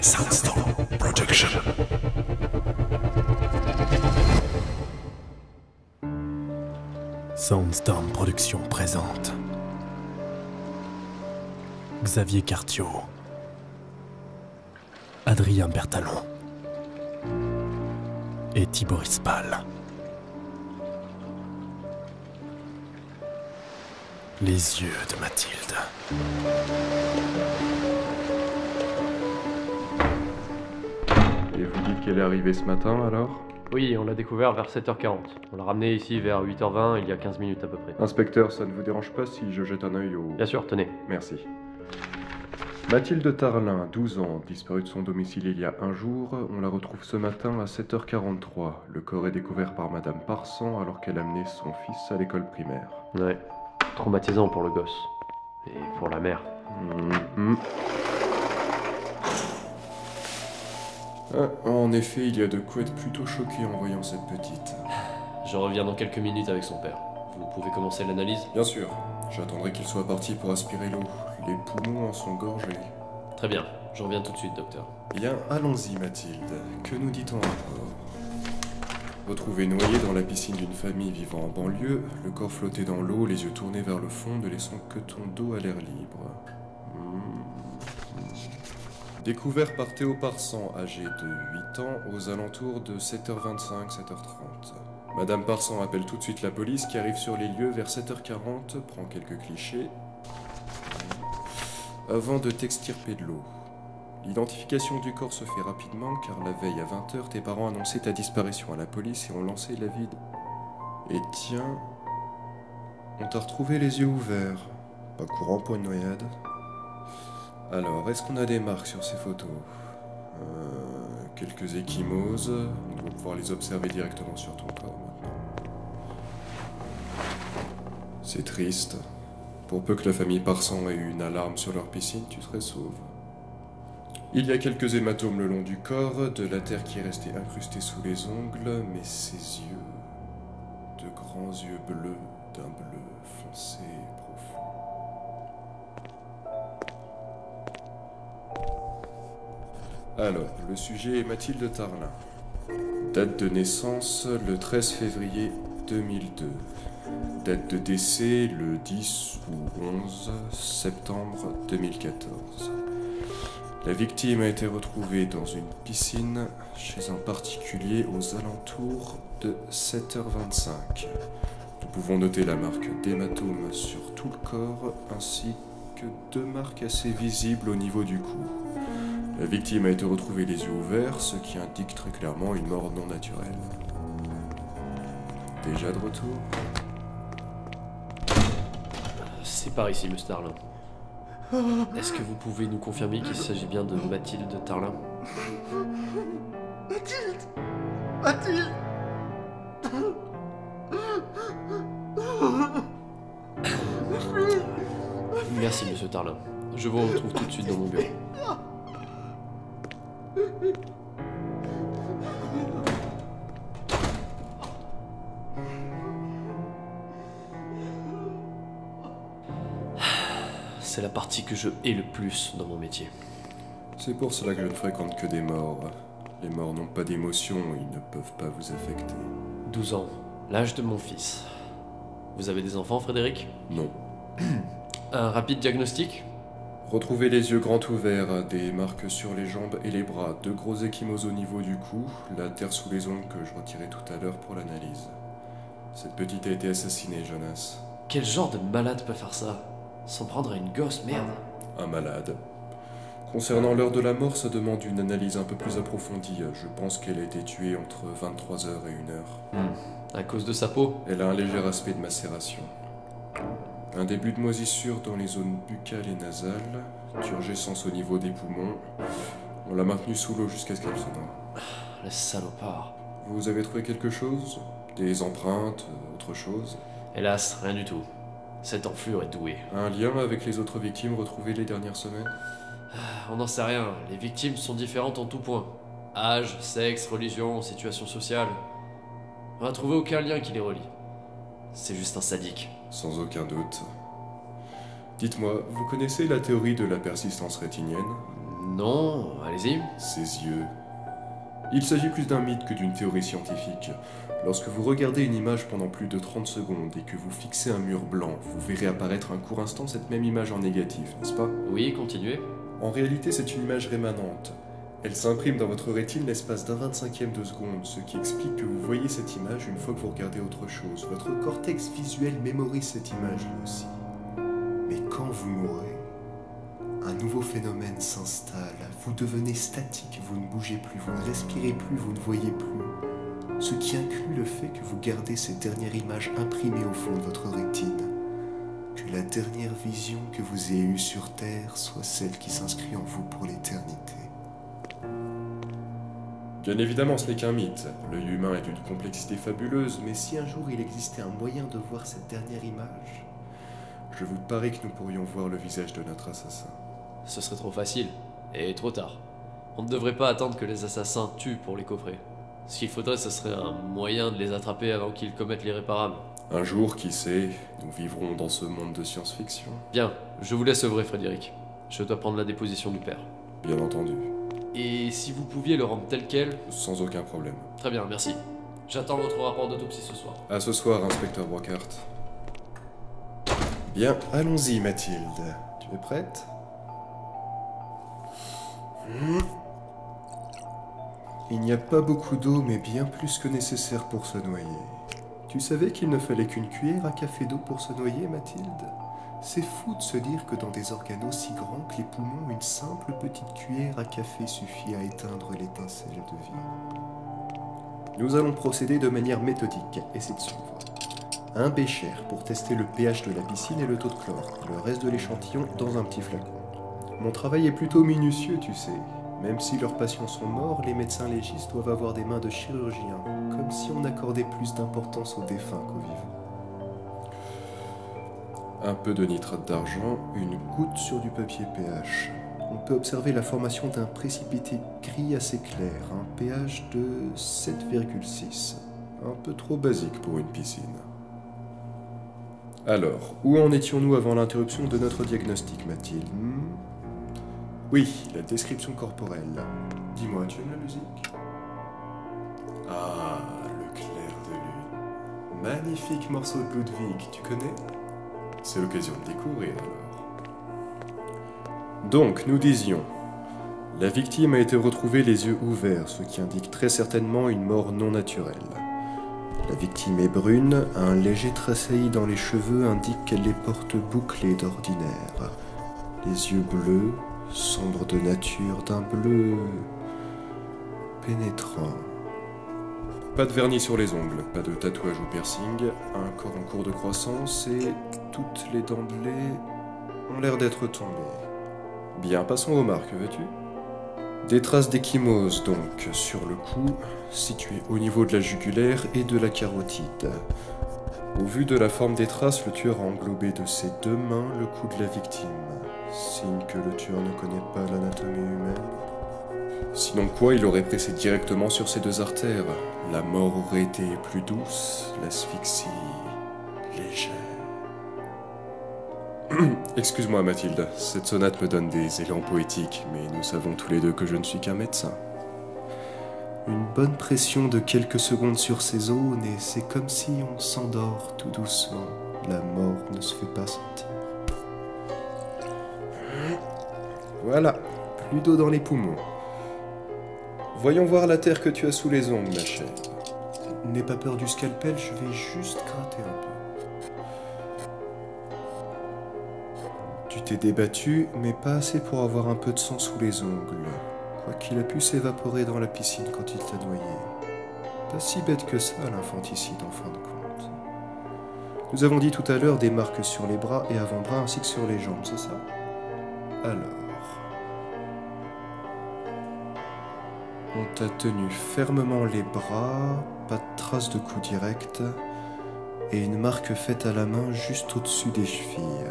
Soundstorm Production. Soundstorm Production présente Xavier Cartier, Adrien Bertalon et Thibaut Rispal. Les yeux de Mathilde. Et vous dites qu'elle est arrivée ce matin alors? Oui, on l'a découvert vers 7h40. On l'a ramené ici vers 8h20, il y a 15 minutes à peu près. Inspecteur, ça ne vous dérange pas si je jette un œil au... Bien sûr, tenez. Merci. Mathilde Tarlin, 12 ans, disparue de son domicile il y a un jour. On la retrouve ce matin à 7h43. Le corps est découvert par Madame Parsan alors qu'elle amenait son fils à l'école primaire. Ouais, traumatisant pour le gosse. Et pour la mère. En effet, il y a de quoi être plutôt choqué en voyant cette petite. Je reviens dans quelques minutes avec son père. Vous pouvez commencer l'analyse? Bien sûr, j'attendrai qu'il soit parti pour aspirer l'eau. Les poumons en sont gorgés. Très bien, je reviens tout de suite, docteur. Bien, allons-y Mathilde. Que nous dit-on encore? Retrouvé noyé dans la piscine d'une famille vivant en banlieue, le corps flottait dans l'eau, les yeux tournés vers le fond, ne laissant que ton dos à l'air libre. Découvert par Théo Parsan, âgé de 8 ans, aux alentours de 7h25, 7h30. Madame Parsan appelle tout de suite la police qui arrive sur les lieux vers 7h40, prend quelques clichés, avant de t'extirper de l'eau. L'identification du corps se fait rapidement car la veille à 20h, tes parents annonçaient ta disparition à la police et ont lancé la vide. Et tiens, on t'a retrouvé les yeux ouverts. Pas courant pour une noyade. Alors, est-ce qu'on a des marques sur ces photos? Quelques ecchymoses. On doit pouvoir les observer directement sur ton corps maintenant. C'est triste. Pour peu que la famille Parsan ait eu une alarme sur leur piscine, tu serais sauve. Il y a quelques hématomes le long du corps, de la terre qui est restée incrustée sous les ongles, mais ses yeux, de grands yeux bleus, d'un bleu foncé et profond. Alors, le sujet est Mathilde Tarlin. Date de naissance, le 13 février 2002. Date de décès, le 10 ou 11 septembre 2014. La victime a été retrouvée dans une piscine chez un particulier aux alentours de 7h25. Nous pouvons noter la marque d'hématome sur tout le corps ainsi que 2 marques assez visibles au niveau du cou. La victime a été retrouvée les yeux ouverts, ce qui indique très clairement une mort non naturelle. Déjà de retour? C'est par ici, monsieur Tarlin. Est-ce que vous pouvez nous confirmer qu'il s'agit bien de Mathilde Tarlin? Mathilde! Mathilde! Merci, monsieur Tarlin. Je vous retrouve tout de suite dans mon bureau. C'est la partie que je hais le plus dans mon métier. C'est pour cela que je ne fréquente que des morts. Les morts n'ont pas d'émotion, ils ne peuvent pas vous affecter. 12 ans, l'âge de mon fils. Vous avez des enfants, Frédéric? Non. Un rapide diagnostic? Retrouvez les yeux grands ouverts, des marques sur les jambes et les bras, 2 gros ecchymoses au niveau du cou, la terre sous les ongles que je retirais tout à l'heure pour l'analyse. Cette petite a été assassinée, Jonas. Quel genre de malade peut faire ça? S'en prendre à une gosse, merde. Un malade. Concernant l'heure de la mort, ça demande une analyse un peu plus approfondie. Je pense qu'elle a été tuée entre 23h et 1h. À cause de sa peau? Elle a un léger aspect de macération. Un début de moisissure dans les zones buccales et nasales, turgescence au niveau des poumons. On l'a maintenue sous l'eau jusqu'à ce qu'elle se noie. Le salopard. Vous avez trouvé quelque chose? Des empreintes, autre chose? Hélas, rien du tout. Cette enflure est douée. Un lien avec les autres victimes retrouvées les dernières semaines? On n'en sait rien. Les victimes sont différentes en tout point. Âge, sexe, religion, situation sociale. On n'a trouvé aucun lien qui les relie. C'est juste un sadique. Sans aucun doute. Dites-moi, vous connaissez la théorie de la persistance rétinienne? Non, allez-y. Ses yeux. Il s'agit plus d'un mythe que d'une théorie scientifique. Lorsque vous regardez une image pendant plus de 30 secondes et que vous fixez un mur blanc, vous verrez apparaître un court instant cette même image en négatif, n'est-ce pas? Oui, continuez. En réalité, c'est une image rémanente. Elle s'imprime dans votre rétine l'espace d'un 25e de seconde, ce qui explique que vous voyez cette image une fois que vous regardez autre chose. Votre cortex visuel mémorise cette image lui aussi. Mais quand vous mourrez, un nouveau phénomène s'installe. Vous devenez statique, vous ne bougez plus, vous ne respirez plus, vous ne voyez plus. Ce qui inclut le fait que vous gardez cette dernière image imprimée au fond de votre rétine. Que la dernière vision que vous ayez eue sur Terre soit celle qui s'inscrit en vous pour l'éternité. Bien évidemment, ce n'est qu'un mythe. L'œil humain est d'une complexité fabuleuse, mais si un jour il existait un moyen de voir cette dernière image, je vous parie que nous pourrions voir le visage de notre assassin. Ce serait trop facile. Et trop tard. On ne devrait pas attendre que les assassins tuent pour les coffrer. Ce qu'il faudrait, ce serait un moyen de les attraper avant qu'ils commettent l'irréparable. Un jour, qui sait, nous vivrons dans ce monde de science-fiction. Bien, je vous laisse œuvrer, Frédéric. Je dois prendre la déposition du père. Bien entendu. Et si vous pouviez le rendre tel quel... Sans aucun problème. Très bien, merci. J'attends votre rapport d'autopsie ce soir. À ce soir, inspecteur Brockhart. Bien, allons-y, Mathilde. Tu es prête? Il n'y a pas beaucoup d'eau, mais bien plus que nécessaire pour se noyer. Tu savais qu'il ne fallait qu'une cuillère à café d'eau pour se noyer, Mathilde? C'est fou de se dire que dans des organes aussi grands que les poumons, une simple petite cuillère à café suffit à éteindre l'étincelle de vie. Nous allons procéder de manière méthodique et c'est de suivre. Un bécher pour tester le pH de la piscine et le taux de chlore. Le reste de l'échantillon dans un petit flacon. Mon travail est plutôt minutieux, tu sais. Même si leurs patients sont morts, les médecins légistes doivent avoir des mains de chirurgien, comme si on accordait plus d'importance aux défunts qu'aux vivants. Un peu de nitrate d'argent, une goutte sur du papier pH. On peut observer la formation d'un précipité gris assez clair, un pH de 7,6. Un peu trop basique pour une piscine. Alors, où en étions-nous avant l'interruption de notre diagnostic, Mathilde? Oui, la description corporelle. Dis-moi, tu aimes la musique? Ah, le clair de lune. Magnifique morceau de Ludwig, tu connais? C'est l'occasion de découvrir alors. Donc, nous disions, la victime a été retrouvée les yeux ouverts, ce qui indique très certainement une mort non naturelle. La victime est brune, un léger tressaillis dans les cheveux indique qu'elle les porte bouclés d'ordinaire. Les yeux bleus, sombres de nature, d'un bleu pénétrant. Pas de vernis sur les ongles, pas de tatouage ou piercing, un corps en cours de croissance et toutes les dents de lait ont l'air d'être tombées. Bien, passons aux marques, veux-tu? Des traces d'échymose donc, sur le cou, situées au niveau de la jugulaire et de la carotide. Au vu de la forme des traces, le tueur a englobé de ses deux mains le cou de la victime. Signe que le tueur ne connaît pas l'anatomie humaine. Sinon quoi, il aurait pressé directement sur ces deux artères. La mort aurait été plus douce, l'asphyxie légère. Excuse-moi Mathilde, cette sonate me donne des élans poétiques, mais nous savons tous les deux que je ne suis qu'un médecin. Une bonne pression de quelques secondes sur ces zones et c'est comme si on s'endort tout doucement. La mort ne se fait pas sentir. Voilà, plus d'eau dans les poumons. Voyons voir la terre que tu as sous les ongles, ma chère. N'aie pas peur du scalpel, je vais juste gratter un peu. Tu t'es débattu, mais pas assez pour avoir un peu de sang sous les ongles. Quoiqu'il a pu s'évaporer dans la piscine quand il t'a noyé. Pas si bête que ça, l'infanticide, en fin de compte. Nous avons dit tout à l'heure des marques sur les bras et avant-bras ainsi que sur les jambes, c'est ça? Alors... On t'a tenu fermement les bras, pas de traces de coup direct, et une marque faite à la main juste au-dessus des chevilles.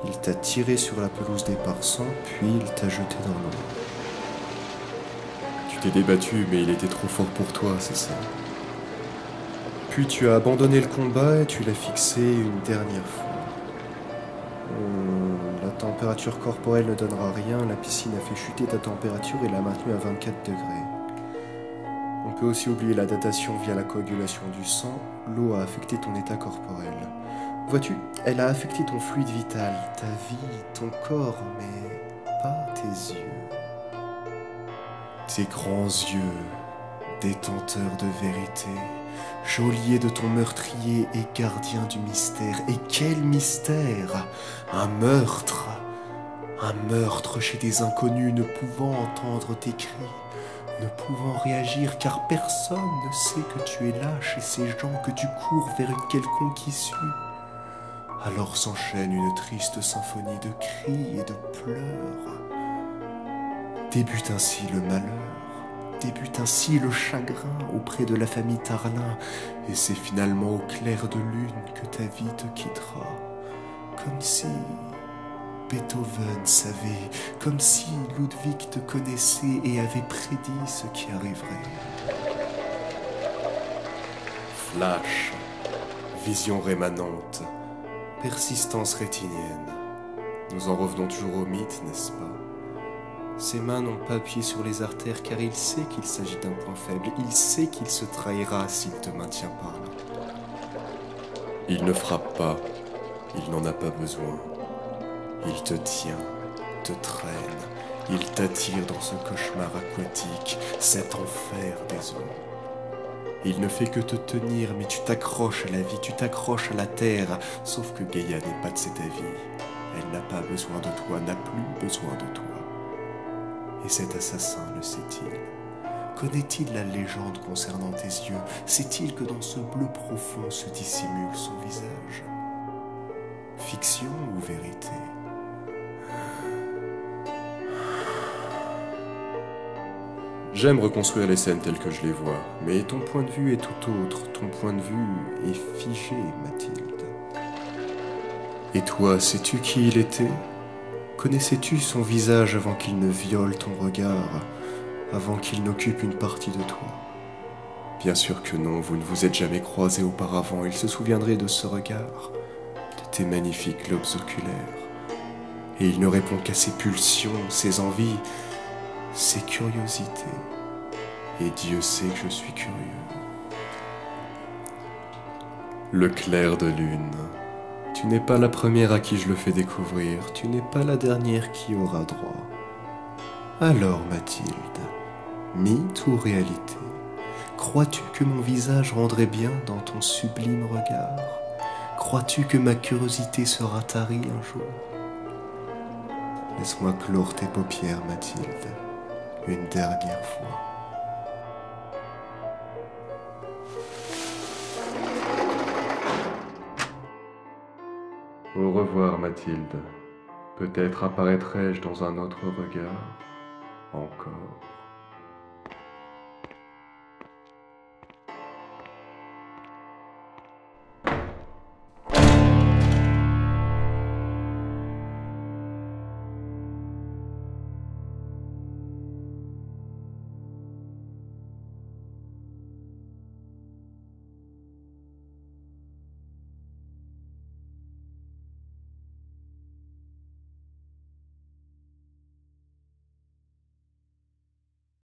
Il t'a tiré sur la pelouse des parsans, puis il t'a jeté dans l'eau. Tu t'es débattu, mais il était trop fort pour toi, c'est ça. Puis tu as abandonné le combat et tu l'as fixé une dernière fois. Là, température corporelle ne donnera rien, la piscine a fait chuter ta température et l'a maintenue à 24 degrés. On peut aussi oublier la datation via la coagulation du sang. L'eau a affecté ton état corporel. Vois-tu, elle a affecté ton fluide vital, ta vie, ton corps, mais pas tes yeux. Tes grands yeux, détenteurs de vérité, geôlier de ton meurtrier et gardien du mystère. Et quel mystère! Un meurtre! Un meurtre chez des inconnus ne pouvant entendre tes cris, ne pouvant réagir car personne ne sait que tu es là chez ces gens, que tu cours vers une quelconque issue. Alors s'enchaîne une triste symphonie de cris et de pleurs. Débute ainsi le malheur, débute ainsi le chagrin auprès de la famille Tarlin, et c'est finalement au clair de lune que ta vie te quittera. Comme si Beethoven savait, comme si Ludwig te connaissait et avait prédit ce qui arriverait. Flash, vision rémanente, persistance rétinienne. Nous en revenons toujours au mythe, n'est-ce pas? Ses mains n'ont pas appuyé sur les artères car il sait qu'il s'agit d'un point faible. Il sait qu'il se trahira s'il te maintient par là. Il ne frappe pas, il n'en a pas besoin. Il te tient, te traîne, il t'attire dans ce cauchemar aquatique, cet enfer des eaux. Il ne fait que te tenir, mais tu t'accroches à la vie, tu t'accroches à la terre, sauf que Gaïa n'est pas de cet avis. Elle n'a pas besoin de toi, n'a plus besoin de toi. Et cet assassin le sait-il? Connaît-il la légende concernant tes yeux? Sait-il que dans ce bleu profond se dissimule son visage? Fiction ou vérité? J'aime reconstruire les scènes telles que je les vois, mais ton point de vue est tout autre, ton point de vue est figé, Mathilde. Et toi, sais-tu qui il était? Connaissais-tu son visage avant qu'il ne viole ton regard, avant qu'il n'occupe une partie de toi? Bien sûr que non, vous ne vous êtes jamais croisés auparavant, il se souviendrait de ce regard, de tes magnifiques lobes oculaires. Et il ne répond qu'à ses pulsions, ses envies, ses curiosités. Et Dieu sait que je suis curieux. Le clair de lune. Tu n'es pas la première à qui je le fais découvrir, tu n'es pas la dernière qui aura droit. Alors, Mathilde, mythe ou réalité? Crois-tu que mon visage rendrait bien dans ton sublime regard? Crois-tu que ma curiosité sera tarie un jour? Laisse-moi clore tes paupières, Mathilde, une dernière fois. Au revoir, Mathilde. Peut-être apparaîtrai-je dans un autre regard, encore.